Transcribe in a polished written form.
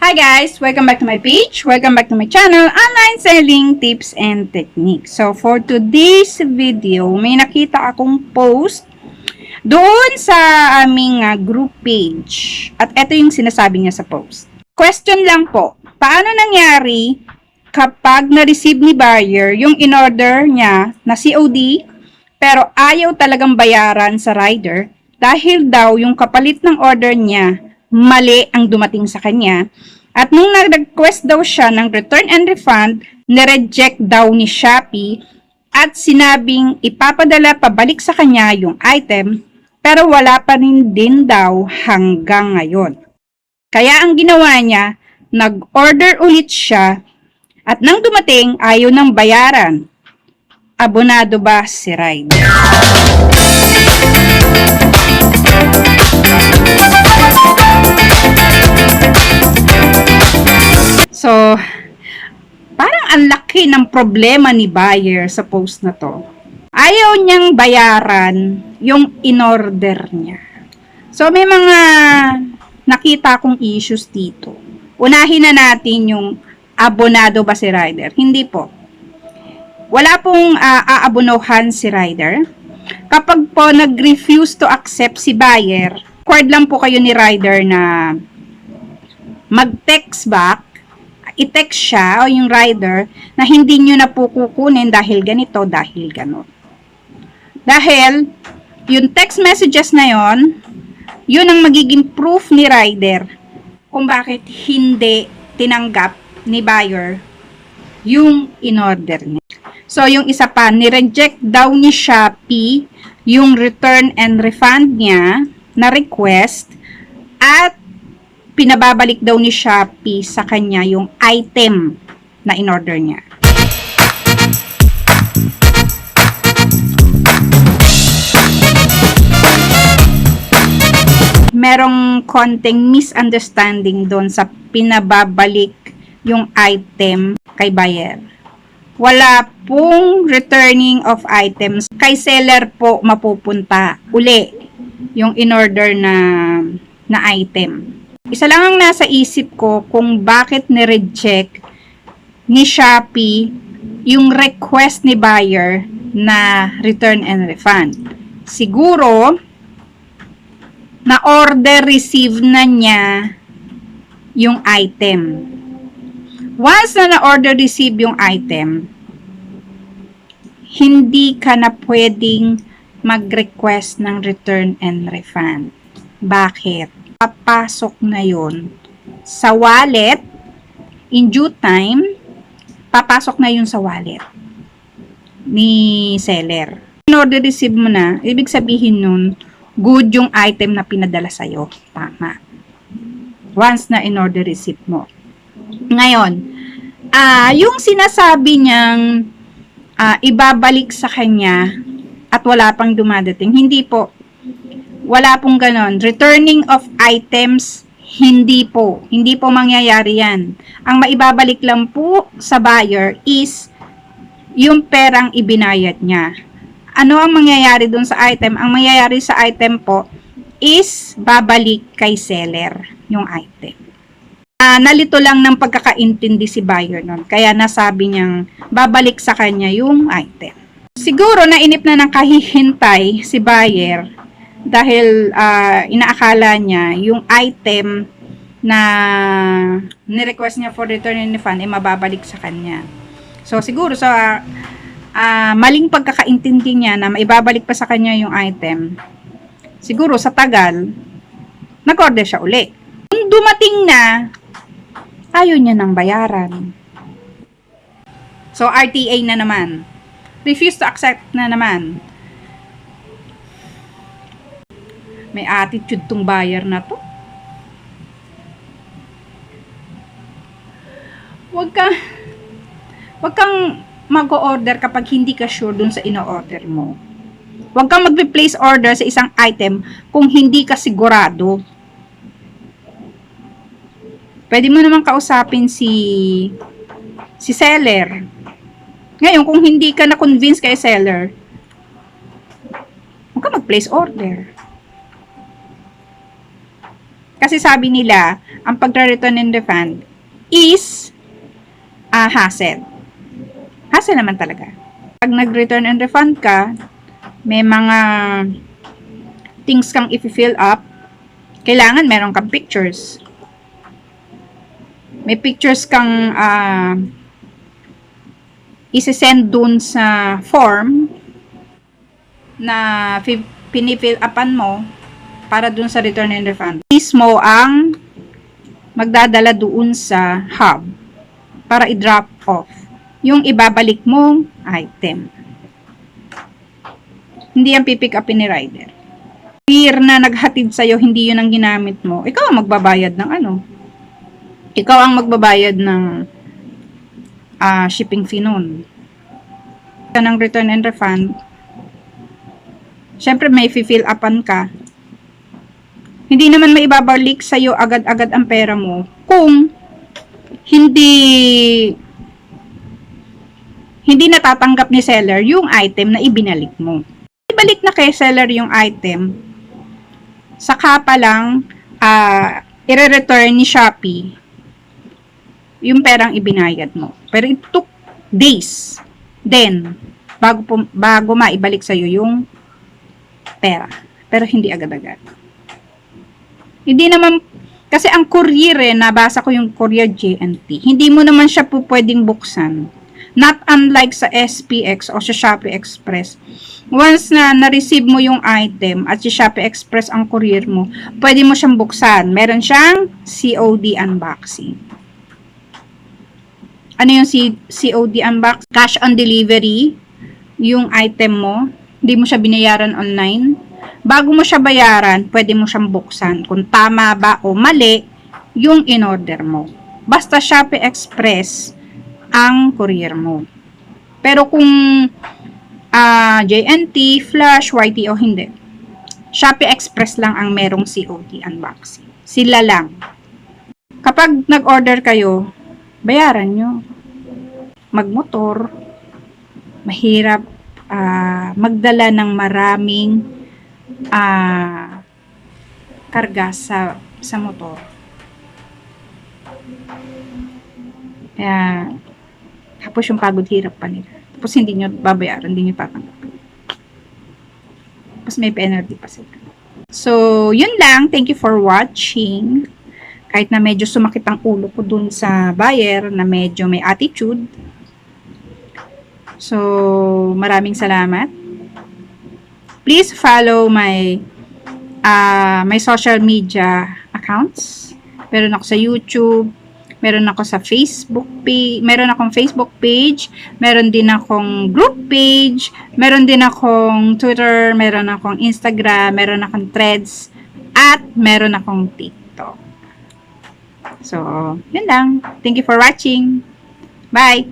Hi guys! Welcome back to my page. Welcome back to my channel, Online Selling Tips and Techniques. So, for today's video, may nakita akong post doon sa aming group page. At ito yung sinasabi niya sa post. Question lang po, paano nangyari kapag na-receive ni buyer yung in-order niya na COD pero ayaw talagang bayaran sa rider dahil daw yung kapalit ng order niya mali ang dumating sa kanya. At nung nag-request daw siya ng return and refund, nireject daw ni Shopee at sinabing ipapadala pabalik sa kanya yung item pero wala pa rin din daw hanggang ngayon. Kaya ang ginawa niya, nag-order ulit siya at nang dumating ayaw ng bayaran. Abonado ba si rider? So, parang ang laki ng problema ni buyer sa post na to. Ayaw niyang bayaran yung in-order niya. So, may mga nakita kong issues dito. Unahin na natin yung abonado ba si rider? Hindi po. Wala pong aabonohan si rider. Kapag po nag-refuse to accept si buyer, required lang po kayo ni rider na mag-text back, i-text siya o yung rider na hindi nyo na po kukunin dahil ganito, dahil ganon. Dahil yung text messages na yon, yun ang magiging proof ni rider kung bakit hindi tinanggap ni buyer yung in-order niya. So, yung isa pa, ni-reject daw ni Shopee yung return and refund niya na request at pinababalik daw ni Shopee sa kanya yung item na in-order niya. Merong konting misunderstanding doon sa pinababalik yung item kay buyer. Wala pong returning of items. Kay seller po mapupunta uli yung in-order na item. Isa lang ang nasa isip ko kung bakit ni-reject ni Shopee yung request ni buyer na return and refund. Siguro, na-order receive na niya yung item. Once na na-order receive yung item, hindi ka na pwedeng mag-request ng return and refund. Bakit? Papasok na yon sa wallet in due time, papasok na yun sa wallet ni seller. In-order receive mo na, ibig sabihin nun, good yung item na pinadala sa'yo. Tama. Once na in-order receive mo. Ngayon, yung sinasabi niyang ibabalik sa kanya at wala pang dumadating, hindi po. Wala pong ganon. Returning of items, hindi po. Hindi po mangyayari yan. Ang maibabalik lang po sa buyer is yung perang ibinayad niya. Ano ang mangyayari dun sa item? Ang mangyayari sa item po is babalik kay seller yung item. Nalito lang ng pagkakaintindi si buyer nun. Kaya nasabi niyang babalik sa kanya yung item. Siguro nainip na ng kahihintay si buyer dahil inaakala niya yung item na ni-request niya for return and refund ay mababalik sa kanya. So siguro sa maling pagkakaintindi niya na maibabalik pa sa kanya yung item, siguro sa tagal nag-order siya uli. Kung dumating na, ayaw niya ng bayaran. So RTA na naman. Refuse to accept na naman. May attitude tong buyer na to. Huwag kang mag-o-order kapag hindi ka sure dun sa ino-order mo. Huwag kang mag-place order sa isang item kung hindi ka sigurado. Pwede mo naman kausapin si seller. Ngayon, kung hindi ka na-convince kay seller, huwag kang mag-place order. Kasi sabi nila, ang pagre-return and refund is hassle. Hassle naman talaga. Pag nag-return and refund ka, may mga things kang i-fill up. Kailangan meron kang pictures. May pictures kang isi-send dun sa form na pinifill upan mo para dun sa return and refund. Mismo ang magdadala doon sa hub para i-drop off yung ibabalik mong item. Hindi yan pipick up ni rider. Courier na naghatid sa'yo, hindi yun ang ginamit mo. Ikaw ang magbabayad ng Ikaw ang magbabayad ng shipping fee nun. Ng return and refund, syempre may fill upan ka. Hindi naman maibabalik sa'yo agad-agad ang pera mo kung hindi natatanggap ni seller yung item na ibinalik mo. Ibalik na kay seller yung item, saka pa lang i-return ni Shopee yung perang ibinayad mo. Pero it took days then bago maibalik sa'yo yung pera. Pero hindi agad-agad. Hindi naman, kasi ang courier nabasa ko yung courier JNT, hindi mo naman siya po pwedeng buksan. Not unlike sa SPX o sa Shopee Express. Once na na-receive mo yung item at si Shopee Express ang courier mo, pwede mo siyang buksan. Meron siyang COD unboxing. Ano yung COD unboxing? Cash on delivery, yung item mo, hindi mo siya binayaran online. Bago mo siya bayaran, pwede mo siyang buksan kung tama ba o mali yung in-order mo. Basta Shopee Express ang courier mo. Pero kung JNT, Flash, YT o hindi, Shopee Express lang ang merong COD unboxing. Sila lang. Kapag nag-order kayo, bayaran nyo. Magmotor, mahirap magdala ng maraming karga sa motor. Kaya tapos yung pagod hirap pa nila. Tapos hindi nyo babayaran, hindi nyo tatanggapin. Tapos may penalty pa sila. So, yun lang. Thank you for watching. Kahit na medyo sumakit ang ulo ko dun sa buyer na medyo may attitude. So, maraming salamat. Please follow my social media accounts. Meron ako sa YouTube, meron ako sa Facebook page, meron akong Facebook page, meron din akong group page, meron din akong Twitter, meron akong Instagram, meron akong Threads, at meron akong TikTok. So, yun lang. Thank you for watching. Bye!